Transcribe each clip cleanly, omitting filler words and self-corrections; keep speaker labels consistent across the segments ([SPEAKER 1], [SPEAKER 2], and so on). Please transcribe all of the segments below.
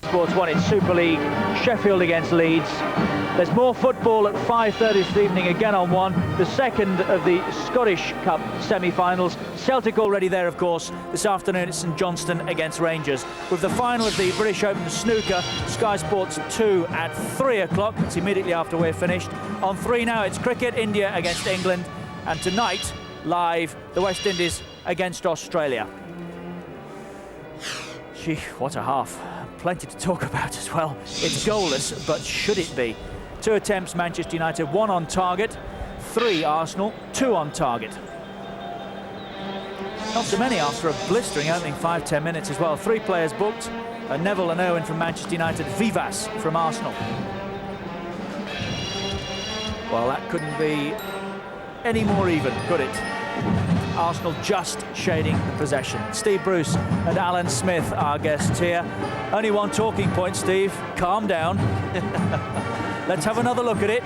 [SPEAKER 1] Sports 1, it's Super League, Sheffield against Leeds. There's more football at 5:30 this evening, again on One. The second of the Scottish Cup semi-finals. Celtic already there, of course. This afternoon it's St Johnstone against Rangers. With the final of the British Open snooker, Sky Sports 2 at 3 o'clock. It's immediately after we're finished. On 3 now, it's cricket, India against England. And tonight, live, the West Indies against Australia. Gee, what a half. Plenty to talk about as well. It's goalless, but should it be? 2 attempts, Manchester United, 1 on target, 3 Arsenal, 2 on target. Not so many after a blistering opening 5-10 minutes as well. 3 players booked, Neville and Owen from Manchester United, Vivas from Arsenal. Well, that couldn't be any more even, could it? Arsenal just shading the possession. Steve Bruce and Alan Smith, our guests here. Only one talking point, Steve. Calm down. Let's have another look at it.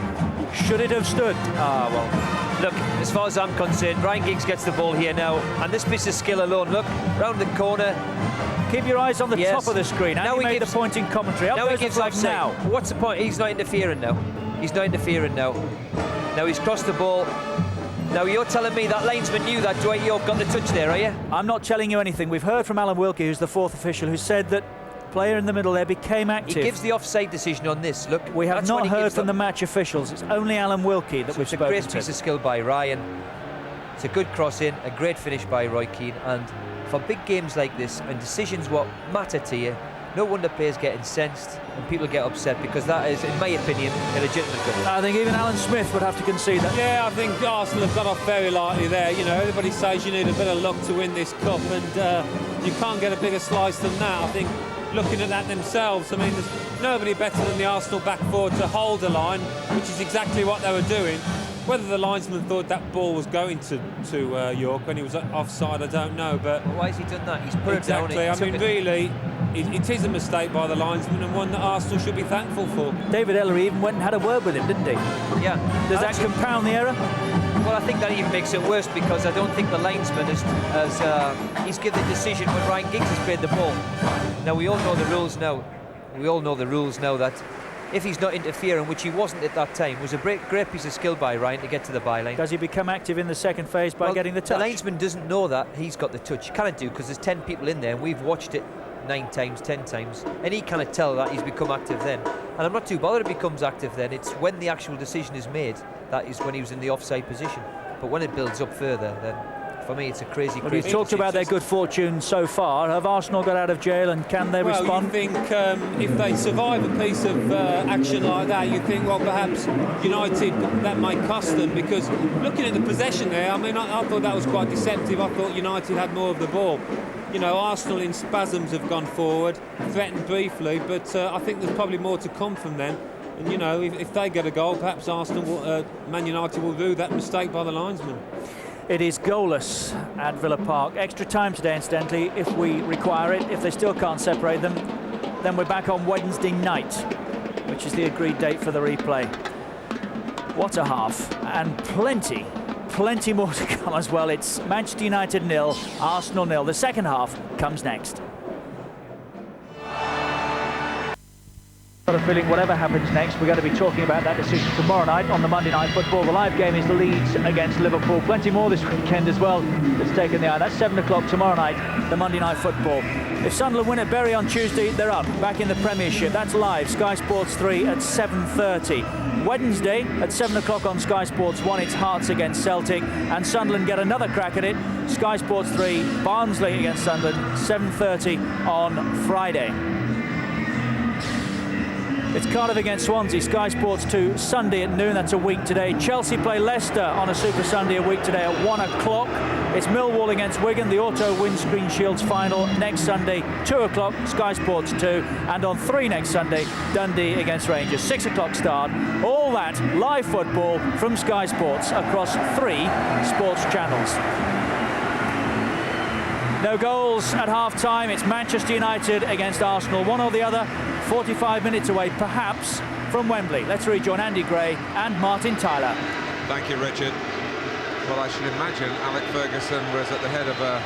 [SPEAKER 1] Should it have stood?
[SPEAKER 2] Ah, well, look, as far as I'm concerned, Ryan Giggs gets the ball here now, and this piece of skill alone, look, round the corner.
[SPEAKER 1] Keep your eyes on the top of the screen.
[SPEAKER 2] Now
[SPEAKER 1] he made the point in commentary.
[SPEAKER 2] Now he gives offside. Now. What's the point? He's not interfering now. He's not interfering now. Now he's crossed the ball. Now you're telling me that linesman knew that Dwight York got the touch there, are you?
[SPEAKER 1] I'm not telling you anything. We've heard from Alan Wilkie, who's the 4th official, who said that the player in the middle there became active.
[SPEAKER 2] He gives the offside decision on this. Look,
[SPEAKER 1] we have not heard from the match officials. It's only Alan Wilkie that we've spoken to.
[SPEAKER 2] It's a great piece of skill by Ryan. It's a good cross in, a great finish by Roy Keane, and for big games like this and decisions what matter to you, no wonder players get incensed and people get upset, because that is, in my opinion, a legitimate goal.
[SPEAKER 1] I think even Alan Smith would have to concede that.
[SPEAKER 3] Yeah, I think Arsenal have got off very lightly there. You know, everybody says you need a bit of luck to win this cup, and you can't get a bigger slice than that. I think looking at that themselves, I mean, there's nobody better than the Arsenal back four to hold the line, which is exactly what they were doing. Whether the linesman thought that ball was going to York when he was offside, I don't know. But
[SPEAKER 2] well, why has he done that? He's put
[SPEAKER 3] exactly.
[SPEAKER 2] it down.
[SPEAKER 3] I mean, really, it is a mistake by the linesman, and one that Arsenal should be thankful for.
[SPEAKER 1] David Ellery even went and had a word with him, didn't he?
[SPEAKER 2] Yeah.
[SPEAKER 1] Does that compound the error?
[SPEAKER 2] Well, I think that even makes it worse, because I don't think the linesman he's given the decision when Ryan Giggs has played the ball. Now we all know the rules now. We all know the rules now that if he's not interfering, which he wasn't at that time, was a great piece of skill by Ryan to get to the byline.
[SPEAKER 1] Does he become active in the second phase by getting the touch?
[SPEAKER 2] The linesman doesn't know that he's got the touch. He can't do, because there's 10 people in there, and we've watched it 9 times, 10 times, and he can't tell that he's become active then. And I'm not too bothered if he becomes active then. It's when the actual decision is made, that is when he was in the offside position. But when it builds up further, then for me it's a crazy.
[SPEAKER 1] Well, you've talked about their good fortune so far. Have Arsenal got out of jail, and can they respond?
[SPEAKER 3] You think if they survive a piece of action like that, you think, well, perhaps United, that might cost them, because looking at the possession there, I mean, I thought that was quite deceptive. I thought United had more of the ball. You know, Arsenal in spasms have gone forward, threatened briefly, but I think there's probably more to come from them. And, you know, if they get a goal, perhaps Man United will do that mistake by the linesman.
[SPEAKER 1] It is goalless at Villa Park. Extra time today, incidentally, if we require it. If they still can't separate them, then we're back on Wednesday night, which is the agreed date for the replay. What a half, and plenty more to come as well. It's Manchester United 0, Arsenal 0. The second half comes next. Got a feeling whatever happens next, we're going to be talking about that decision tomorrow night on the Monday Night Football. The live game is Leeds against Liverpool. Plenty more this weekend as well that's taken the eye. That's 7 o'clock tomorrow night, the Monday Night Football. If Sunderland win at Bury on Tuesday, they're up, back in the Premiership. That's live, Sky Sports 3 at 7:30. Wednesday at 7 o'clock on Sky Sports 1, it's Hearts against Celtic, and Sunderland get another crack at it. Sky Sports 3, Barnsley against Sunderland, 7:30 on Friday. It's Cardiff against Swansea, Sky Sports 2, Sunday at noon. That's a week today. Chelsea play Leicester on a Super Sunday a week today at 1 o'clock. It's Millwall against Wigan, the Auto Windscreen Shields final next Sunday, 2 o'clock, Sky Sports 2. And on 3 next Sunday, Dundee against Rangers, 6 o'clock start. All that live football from Sky Sports across 3 sports channels. No goals at half-time. It's Manchester United against Arsenal, one or the other. 45 minutes away, perhaps, from Wembley. Let's rejoin Andy Gray and Martin Tyler.
[SPEAKER 4] Thank you, Richard. Well, I should imagine Alec Ferguson was at the head of a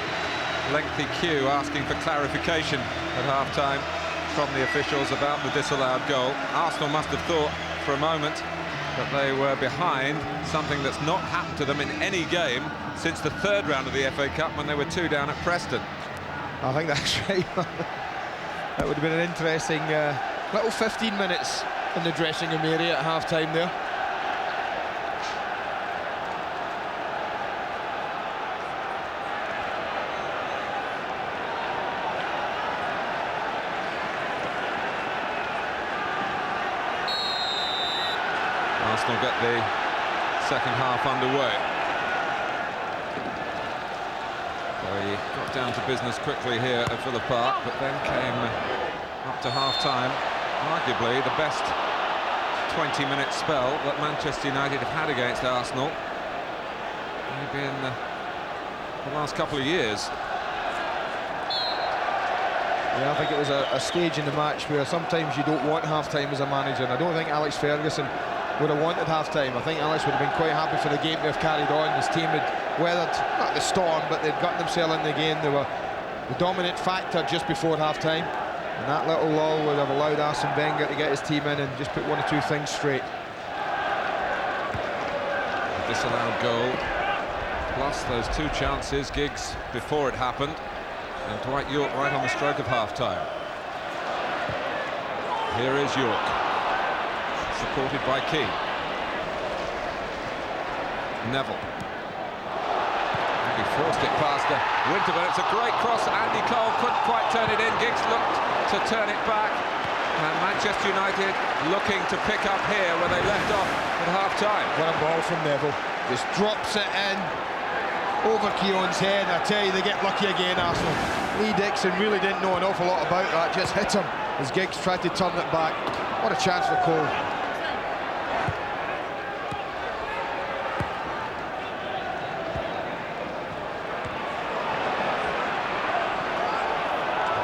[SPEAKER 4] lengthy queue asking for clarification at half-time. from the officials about the disallowed goal. Arsenal must have thought for a moment that they were behind, something that's not happened to them in any game since the third round of the FA Cup when they were 2 down at Preston.
[SPEAKER 5] I think that's right. That would have been an interesting little 15 minutes in the dressing room area at half-time there.
[SPEAKER 4] Arsenal get the second half underway. He got down to business quickly here at Villa Park, but then came up to half-time, arguably the best 20-minute spell that Manchester United have had against Arsenal, maybe in the last couple of years.
[SPEAKER 5] Yeah, I think it was a stage in the match where sometimes you don't want half-time as a manager, and I don't think Alex Ferguson would have wanted half-time. I think Alex would have been quite happy for the game to have carried on. His team had weathered, not the storm, but they'd gotten themselves in the game. They were the dominant factor just before half-time, and that little lull would have allowed Arsene Wenger to get his team in and just put one or two things straight.
[SPEAKER 4] The disallowed goal, plus those 2 chances, Giggs before it happened, and Dwight York right on the stroke of half-time. Here is York, supported by Keane. Neville. He forced it past Winterburn. It's a great cross. Andy Cole couldn't quite turn it in. Giggs looked to turn it back. And Manchester United looking to pick up here where they left off at half-time.
[SPEAKER 5] What a ball from Neville. Just drops it in over Keown's head. I tell you, they get lucky again, Arsenal. Lee Dixon really didn't know an awful lot about that. Just hit him as Giggs tried to turn it back. What a chance for Cole.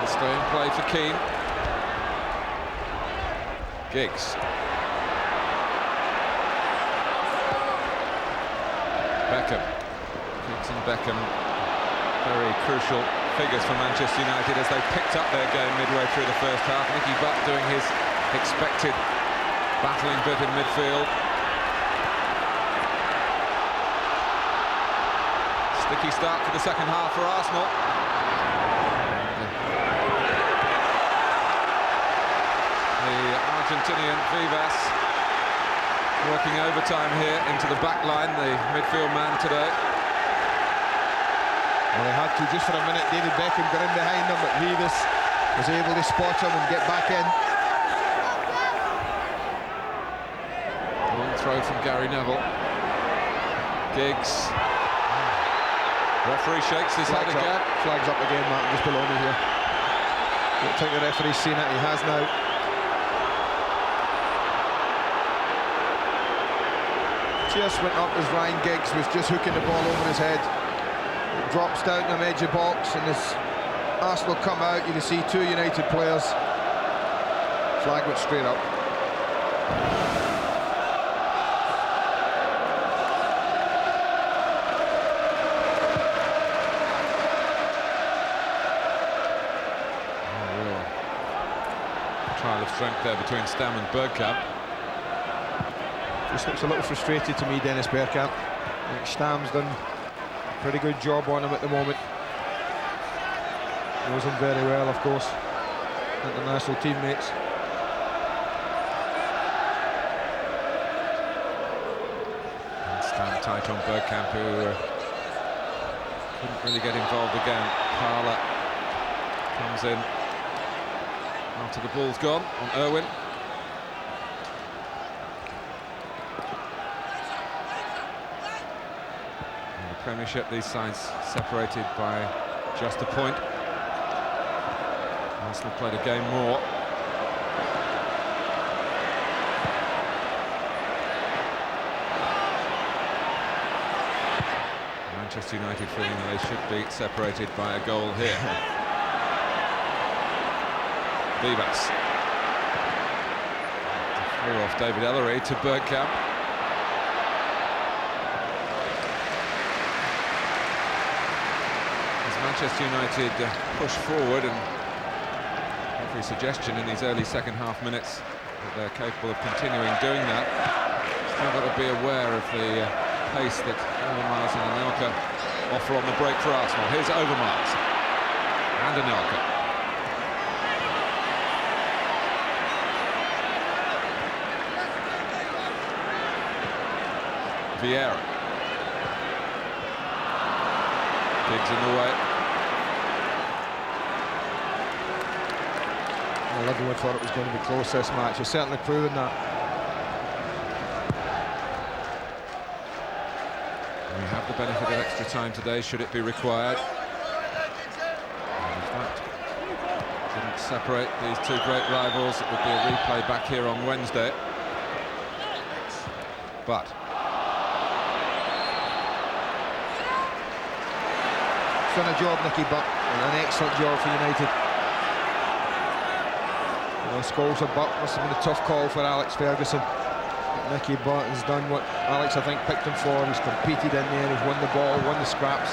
[SPEAKER 4] Stay in play for Keane. Giggs. Beckham. Giggs and Beckham, very crucial figures for Manchester United as they picked up their game midway through the first half. Nicky Butt doing his expected battling bit in midfield. Sticky start to the second half for Arsenal. The Argentinian Vivas working overtime here into the back line, the midfield man today.
[SPEAKER 5] Well, they had to just for a minute. David Beckham got in behind them, but Vivas was able to spot him and get back in.
[SPEAKER 4] Long throw from Gary Neville. Giggs. Referee shakes his head again.
[SPEAKER 5] Flags up again, Martin, just below me here. Don't think the referee's seen it. He has now. Just went up as Ryan Giggs was just hooking the ball over his head. It drops down the edge of box, and as Arsenal come out, you can see 2 United players. Flag went straight up.
[SPEAKER 4] Trial of strength there between Stam and Bergkamp.
[SPEAKER 5] Just looks a little frustrated to me, Dennis Bergkamp. I think Stam's done a pretty good job on him at the moment. Knows him very well, of course. International teammates.
[SPEAKER 4] And Stam tight on Bergkamp, who couldn't really get involved again. Parler comes in after the ball's gone on Irwin. In the Premiership, these sides separated by just a point. Arsenal played a game more. Manchester United feeling they should be separated by a goal here. Vivas. Through off David Ellery to Bergkamp. As Manchester United push forward and every suggestion in these early second half minutes that they're capable of continuing doing that. Still got to be aware of the pace that Overmars and Anelka offer on the break for Arsenal. Here's Overmars and Anelka. Vieira. Giggs in the way.
[SPEAKER 5] Well, everyone thought it was going to be close this match. It's certainly proven that.
[SPEAKER 4] We have the benefit of extra time today, should it be required. And if that didn't separate these two great rivals, it would be a replay back here on Wednesday. But
[SPEAKER 5] He's done a job, Nicky Butt, and an excellent job for United. Scholes of Butt must have been a tough call for Alex Ferguson. But Nicky Butt has done what Alex, I think, picked him for. He's competed in there, he's won the ball, won the scraps.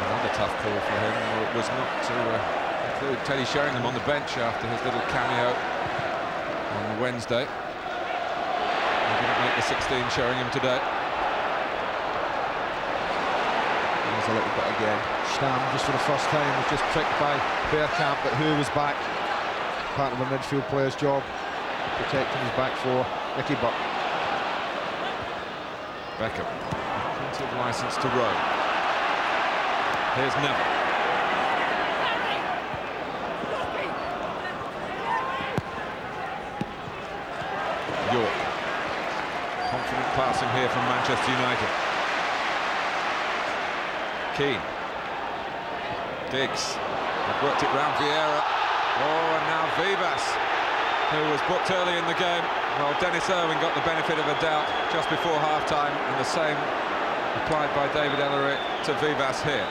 [SPEAKER 4] Another tough call for him was not to include Teddy Sheringham on the bench after his little cameo on Wednesday. He didn't make the 16, Sheringham, today.
[SPEAKER 5] There's a little bit again. Stam, just for the first time, was just tricked by Bergkamp, but who was back? Part of a midfield player's job, protecting his back four. Nicky Butt.
[SPEAKER 4] Beckham, plenty of licence to roam. Here's Neville. York. Confident passing here from Manchester United. Keane. Giggs. They've worked it round Vieira. Oh, and now Vivas, who was booked early in the game. Well, Dennis Irwin got the benefit of a doubt just before half-time, and the same applied by David Ellery to Vivas here.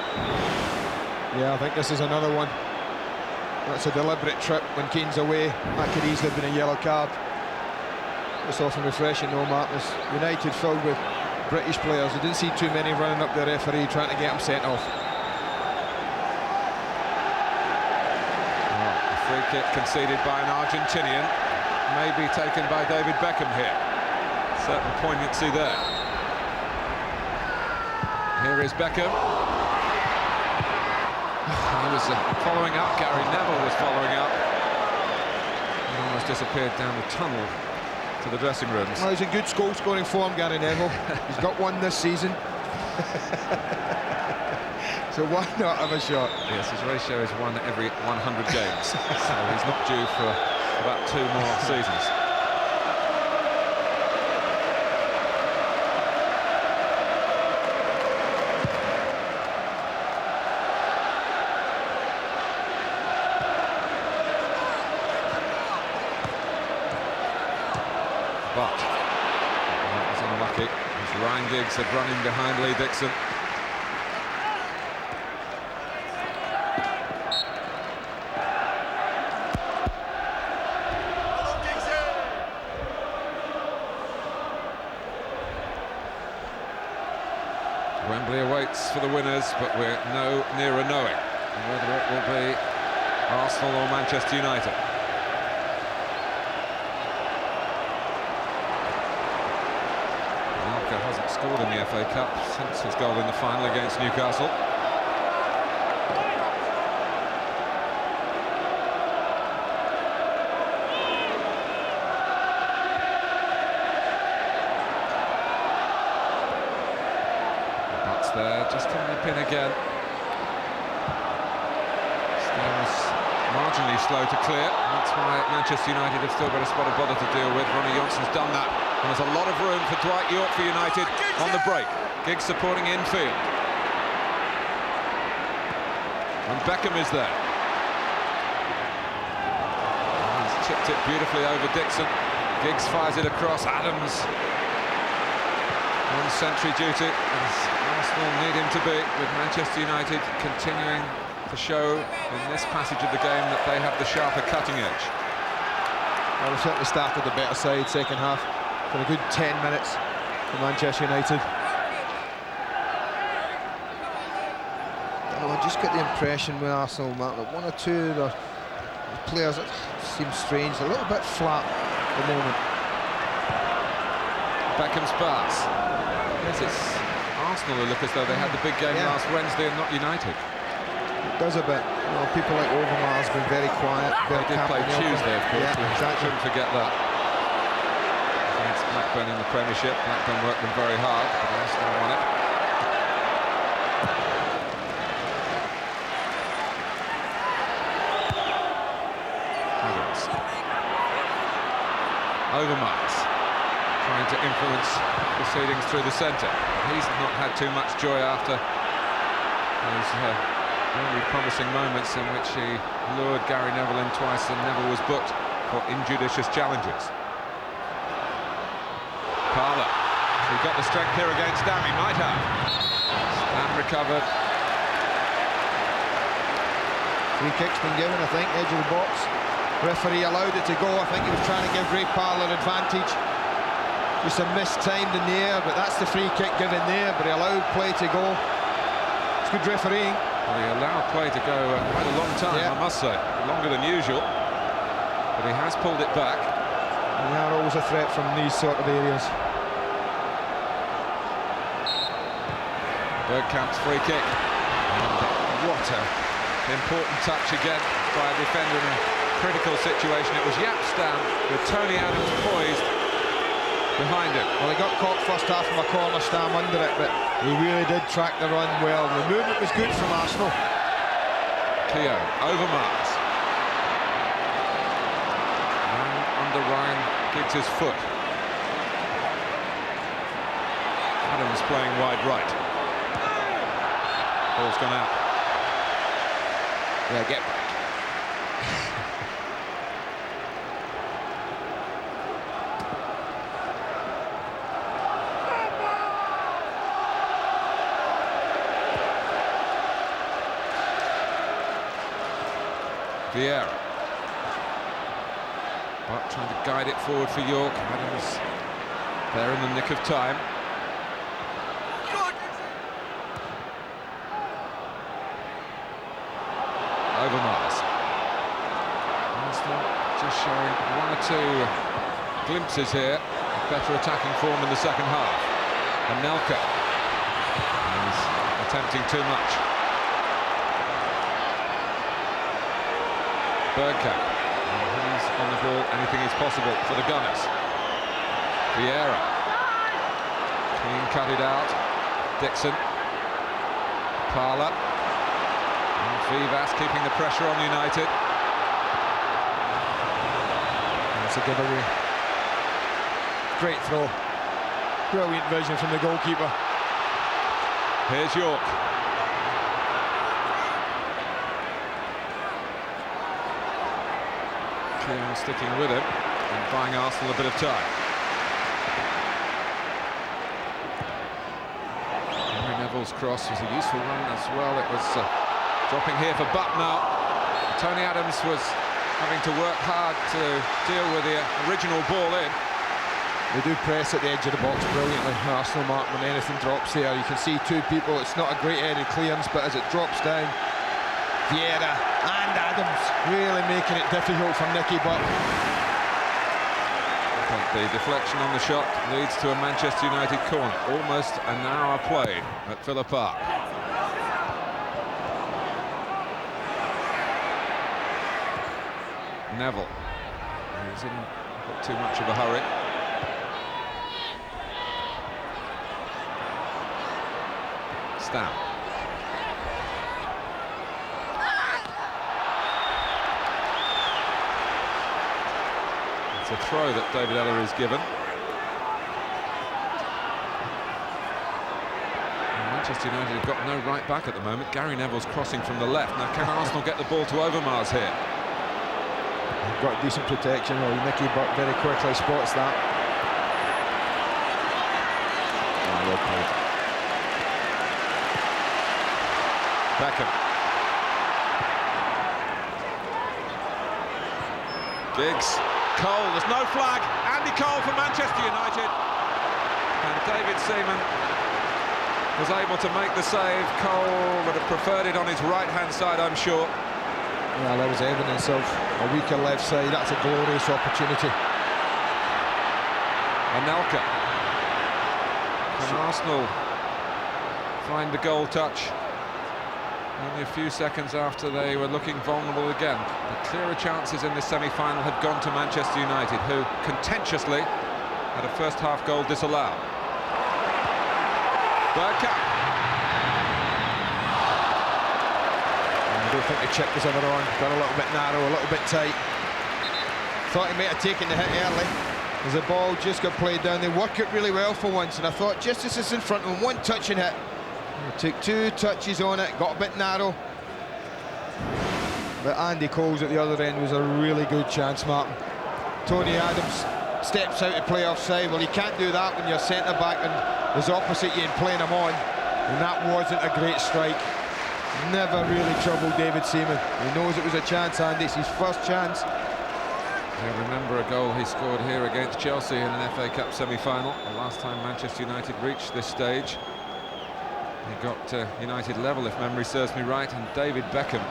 [SPEAKER 5] Yeah, I think this is another one. That's a deliberate trip when Keane's away. That could easily have been a yellow card. It's often refreshing, though, Martinus. United filled with British players. I didn't see too many running up the referee trying to get him sent off.
[SPEAKER 4] Well, a free kick conceded by an Argentinian may be taken by David Beckham here. Certain poignancy there. Here is Beckham. He was following up. Gary Neville was following up. He almost disappeared down the tunnel to the dressing rooms.
[SPEAKER 5] Well, he's in good goal-scoring form, Gary Neville. He's got one this season. So why not have a shot?
[SPEAKER 4] Yes, his ratio is 1 every 100 games. So he's not due for about 2 more seasons. But that was unlucky, as Ryan Giggs had run in behind Lee Dixon. Wembley awaits for the winners, but we're no nearer knowing whether it will be Arsenal or Manchester United. Hasn't scored in the FA Cup since his goal in the final against Newcastle. That's there, just to nip in again. Stones marginally slow to clear. That's why Manchester United have still got a spot of bother to deal with. Ronnie Johnson's done that. And there's a lot of room for Dwight York for United on the break. Giggs supporting infield. And Beckham is there. He's chipped it beautifully over Dixon. Giggs fires it across. Adams on sentry duty, as Arsenal need him to be, with Manchester United continuing to show in this passage of the game that they have the sharper cutting edge.
[SPEAKER 5] Well, we certainly started the better side second half. For a good 10 minutes for Manchester United. I just get the impression with Arsenal, Matt, that one or two of the players that seem strange, a little bit flat at the moment.
[SPEAKER 4] Beckham's pass. Yes, it's Arsenal who look as though they had the big game last Wednesday and not United.
[SPEAKER 5] It does a bit. You know, people like Overmars have been very quiet.
[SPEAKER 4] They did play Tuesday, of course.
[SPEAKER 5] Yeah, exactly.
[SPEAKER 4] Shouldn't forget that. Against Blackburn in the Premiership. Blackburn worked them very hard, but Arsenal won it. Overmars trying to influence proceedings through the centre. He's not had too much joy after those really promising moments in which he lured Gary Neville in twice and Neville was booked for injudicious challenges. Parlour, he got the strength here against Dam, he might have. Stam recovered.
[SPEAKER 5] Free kick's been given, I think, edge of the box. Referee allowed it to go. I think he was trying to give Ray Parlour advantage. Just a mistimed in the air, but that's the free kick given there, but he allowed play to go. It's good refereeing.
[SPEAKER 4] Well, he allowed play to go quite a long time, I must say. Longer than usual. But he has pulled it back.
[SPEAKER 5] And they are always a threat from these sort of areas.
[SPEAKER 4] Bergkamp's free kick. And what an important touch again by a defender in a critical situation. It was Jaap Stam with Tony Adams poised behind him.
[SPEAKER 5] Well, he got caught first half from a corner, Stam under it, but he really did track the run well. The movement was good from Arsenal.
[SPEAKER 4] Keogh, Overmars. Under Ryan Giggs' foot. Adams playing wide right. Ball's gone out.
[SPEAKER 5] Yeah, get back.
[SPEAKER 4] Vieira. But trying to guide it forward for York. Adams there in the nick of time. Overmars. Arsenal just showing one or two glimpses here of better attacking form in the second half. And Nelka is attempting too much. Bergkamp. He's on the ball, anything is possible for the Gunners. Vieira. Clean cut it out. Dixon. Parlour. And Vivas keeping the pressure on United.
[SPEAKER 5] That's a giveaway. Great throw. Brilliant vision from the goalkeeper.
[SPEAKER 4] Here's York. Keogh sticking with him and buying Arsenal a bit of time. Gary Neville's cross was a useful one as well. It was dropping here for Butt now. Tony Adams was having to work hard to deal with the original ball in.
[SPEAKER 5] They do press at the edge of the box brilliantly, Arsenal, Mark, when anything drops there. You can see two people, it's not a great headed clearance, but as it drops down, Vieira and Adams really making it difficult for Nicky Butt.
[SPEAKER 4] But the deflection on the shot leads to a Manchester United corner. Almost an hour played at Villa Park. Neville. He's in not too much of a hurry. Stam. It's a throw that David Ella is given. Manchester United have got no right back at the moment. Gary Neville's crossing from the left. Now, can Arsenal get the ball to Overmars here?
[SPEAKER 5] They've got decent protection. Well, Nicky Butt very quickly spots that. Oh, well played.
[SPEAKER 4] Beckham. Giggs. Cole, there's no flag. Andy Cole for Manchester United. And David Seaman was able to make the save. Cole would have preferred it on his right-hand side, I'm sure.
[SPEAKER 5] Well, there was evidence of a weaker left side. That's a glorious opportunity.
[SPEAKER 4] Anelka. Can Arsenal find the goal touch? Only a few seconds after they were looking vulnerable again. The clearer chances in this semi-final had gone to Manchester United, who contentiously had a first-half goal disallowed. Bergkamp.
[SPEAKER 5] I don't think the chip was ever on. Got a little bit narrow, a little bit tight. Thought he might have taken the hit early, as the ball just got played down. They work it really well for once, and I thought just as it's in front of him, one touch and hit. He took 2 touches on it, got a bit narrow. But Andy Cole's at the other end was a really good chance, Martin. Tony Adams steps out to play offside. Well, you can't do that when you're centre-back and is opposite you and playing him on. And that wasn't a great strike. Never really troubled David Seaman. He knows it was a chance, Andy. It's his first chance.
[SPEAKER 4] I remember a goal he scored here against Chelsea in an FA Cup semi-final. The last time Manchester United reached this stage. He got United level, if memory serves me right, and David Beckham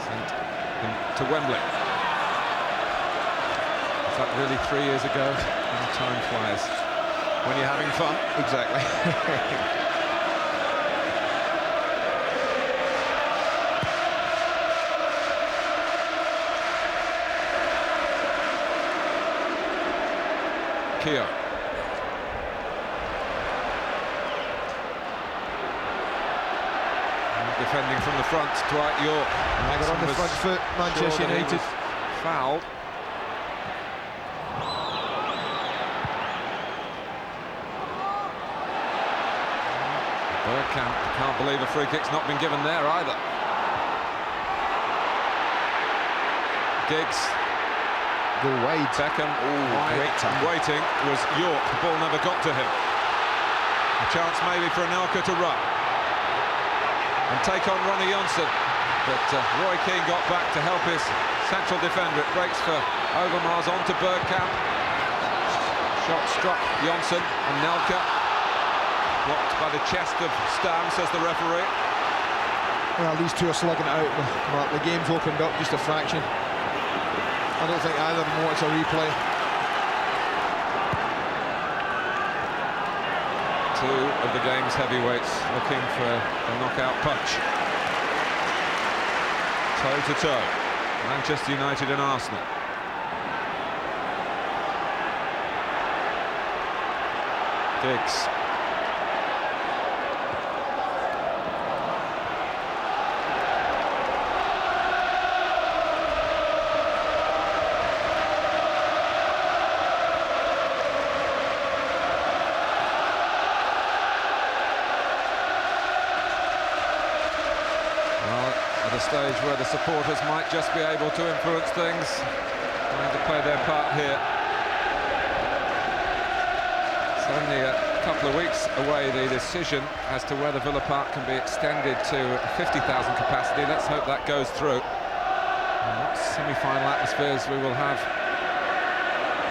[SPEAKER 4] sent him to Wembley. Is that really 3 years ago? How time flies when you're having fun.
[SPEAKER 5] Exactly.
[SPEAKER 4] Keogh. Defending from the front, Dwight York.
[SPEAKER 5] They're on the front foot, Manchester United.
[SPEAKER 4] Fouled. Bergkamp, can't believe a free kick's not been given there either. Giggs.
[SPEAKER 5] Go wide.
[SPEAKER 4] Beckham,
[SPEAKER 5] great time.
[SPEAKER 4] waiting, was York. The ball never got to him. A chance maybe for Anelka to run and take on Ronnie Johnson, but Roy Keane got back to help his central defender. It breaks for Overmars onto Bergkamp. Shot struck Johnson, and Anelka blocked by the chest of Stam, says the referee.
[SPEAKER 5] Well, these two are slugging it out. Mark, the game's opened up just a fraction. I don't think either of them wants a replay.
[SPEAKER 4] Two of the game's heavyweights looking for a knockout punch. Toe-to-toe, Manchester United and Arsenal. Giggs. Stage where the supporters might just be able to influence things, trying to play their part here. It's only a couple of weeks away, the decision as to whether Villa Park can be extended to 50,000 capacity. Let's hope that goes through. And what semi-final atmospheres we will have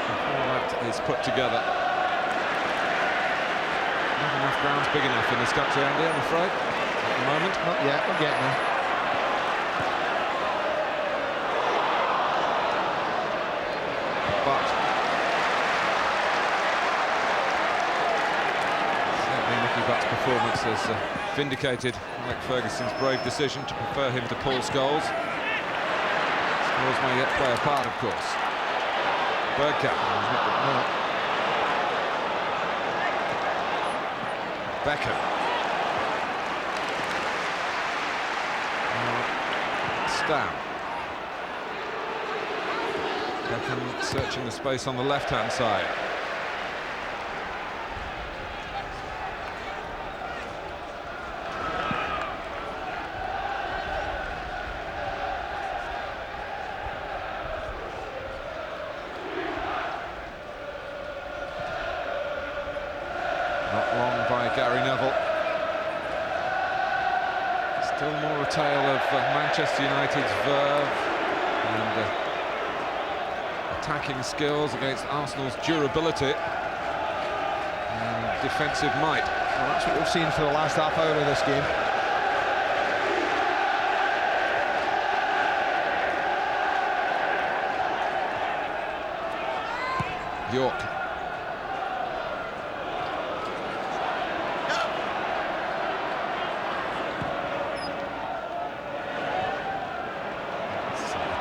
[SPEAKER 4] before that is put together. Not enough grounds big enough in this country, Andy, I'm afraid, at the moment.
[SPEAKER 5] Not yet, we're getting there.
[SPEAKER 4] But certainly Nicky Butt's performance has vindicated Mike Ferguson's brave decision to prefer him to Paul Scholes. Scholes may yet play a part, of course. Bergkamp. Beckham. Stam. Beckham searching the space on the left-hand side. Not long by Gary Neville. Still more a tale of Manchester United's verve and attacking skills against Arsenal's durability and defensive might.
[SPEAKER 5] Well, that's what we've seen for the last half hour of this game.
[SPEAKER 4] York.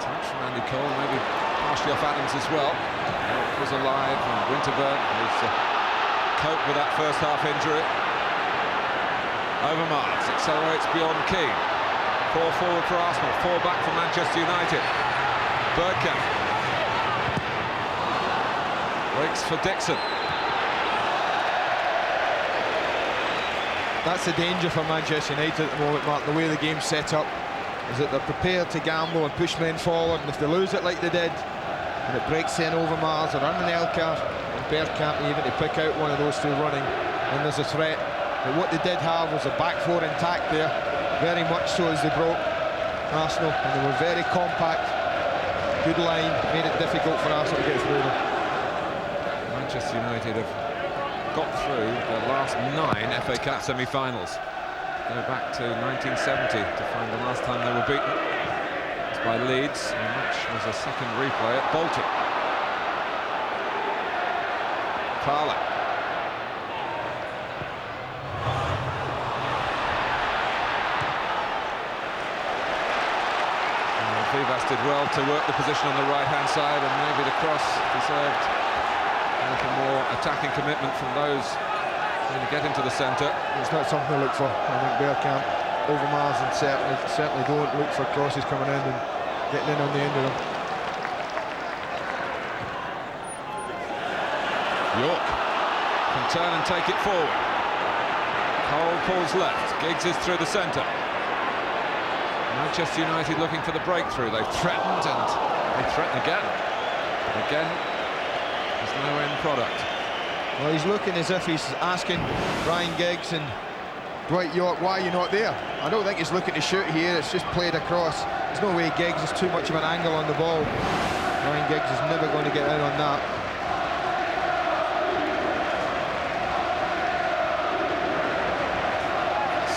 [SPEAKER 4] Touch from Andy Cole, maybe partially off Adams as well. York was alive, and Winterburn has coped with that first half injury. Overmars accelerates beyond Keane. 4 forward for Arsenal, 4 back for Manchester United. Bergkamp breaks for Dixon.
[SPEAKER 5] That's the danger for Manchester United at the moment, Mark. The way the game's set up is that they're prepared to gamble and push men forward, and if they lose it like they did, and it breaks in Overmars or Elkar and Bergkamp even to pick out one of those two running, then there's a threat. But what they did have was a back four intact there, very much so as they broke Arsenal, and they were very compact, good line, made it difficult for Arsenal to get through them.
[SPEAKER 4] Manchester United have got through their last 9 FA Cup semi-finals. Go back to 1970 to find the last time they were beaten. It's by Leeds, and the match was a second replay at Bolton. Fowler. Vivas did well to work the position on the right-hand side, and maybe the cross deserved a little more attacking commitment from those trying to get into the centre.
[SPEAKER 5] It's not something to look for. I think Bergkamp, Overmars, and certainly don't look for crosses coming in and getting in on the end of them.
[SPEAKER 4] York can turn and take it forward. Cole pulls left. Giggs is through the centre. Manchester United looking for the breakthrough. They've threatened and they threaten again. But again, there's no end product.
[SPEAKER 5] Well, he's looking as if he's asking Ryan Giggs and Dwight York, why are you not there? I don't think he's looking to shoot here, it's just played across. There's no way Giggs is too much of an angle on the ball. Ryan Giggs is never going to get in on that.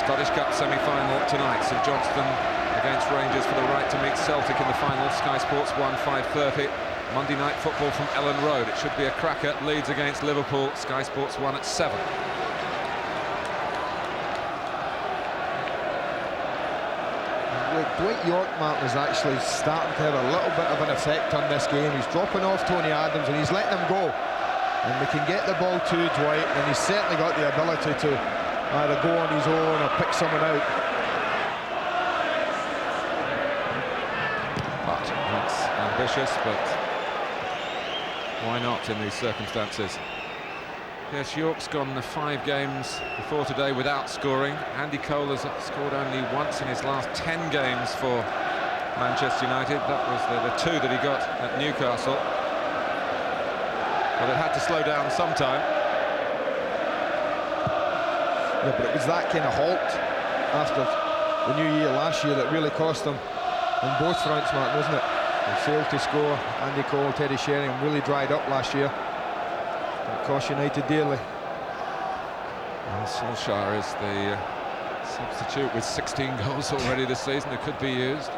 [SPEAKER 4] Scottish Cup semi-final tonight. St Johnstone against Rangers for the right to meet Celtic in the final. Sky Sports 1, 5:30. Monday night football from Ellen Road. It should be a cracker. Leeds against Liverpool. Sky Sports 1 at 7.
[SPEAKER 5] Look, Dwight York, Martin, is actually starting to have a little bit of an effect on this game. He's dropping off Tony Adams and he's letting him go. And they can get the ball to Dwight, and he's certainly got the ability to either go on his own or pick someone out.
[SPEAKER 4] But that's ambitious, but why not in these circumstances? Yes, York's gone the 5 games before today without scoring. Andy Cole has scored only once in his last 10 games for Manchester United. That was the 2 that he got at Newcastle. But it had to slow down sometime.
[SPEAKER 5] Yeah, but it was that kind of halt after the new year last year that really cost them on both fronts, Martin, wasn't it? They failed to score. Andy Cole, Teddy Sheringham really dried up last year. It cost United dearly.
[SPEAKER 4] Well, Solskjaer is the substitute with 16 goals already this season that could be used.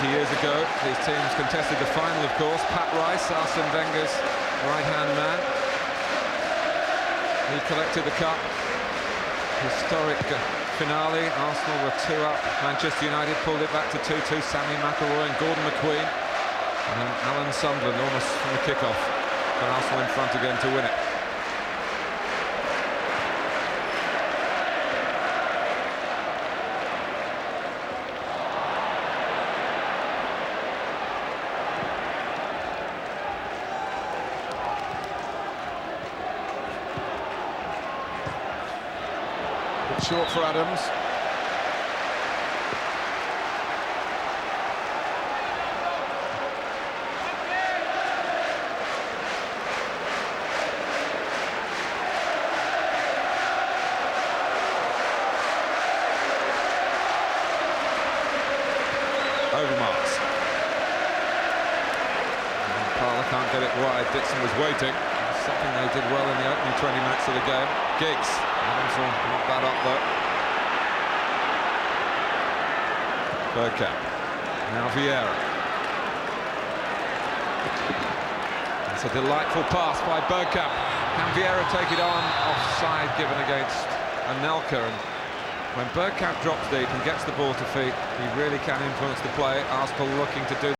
[SPEAKER 4] Years ago, these teams contested the final, of course. Pat Rice, Arsene Wenger's right-hand man. He collected the cup. Historic finale. Arsenal were 2 up. Manchester United pulled it back to 2-2. Sammy McIlroy and Gordon McQueen. And then Alan Sunderland almost from the kick-off. But Arsenal in front again to win it. Short for Adams. can't get it wide. Dixon was waiting. Something they did well in the opening 20 minutes of the game. Giggs. Adams will knock that up though. Bergkamp. Now Vieira. It's a delightful pass by Bergkamp. Can Vieira take it on? Offside given against Anelka. And when Bergkamp drops deep and gets the ball to feet, he really can influence the play. Arsenal looking to do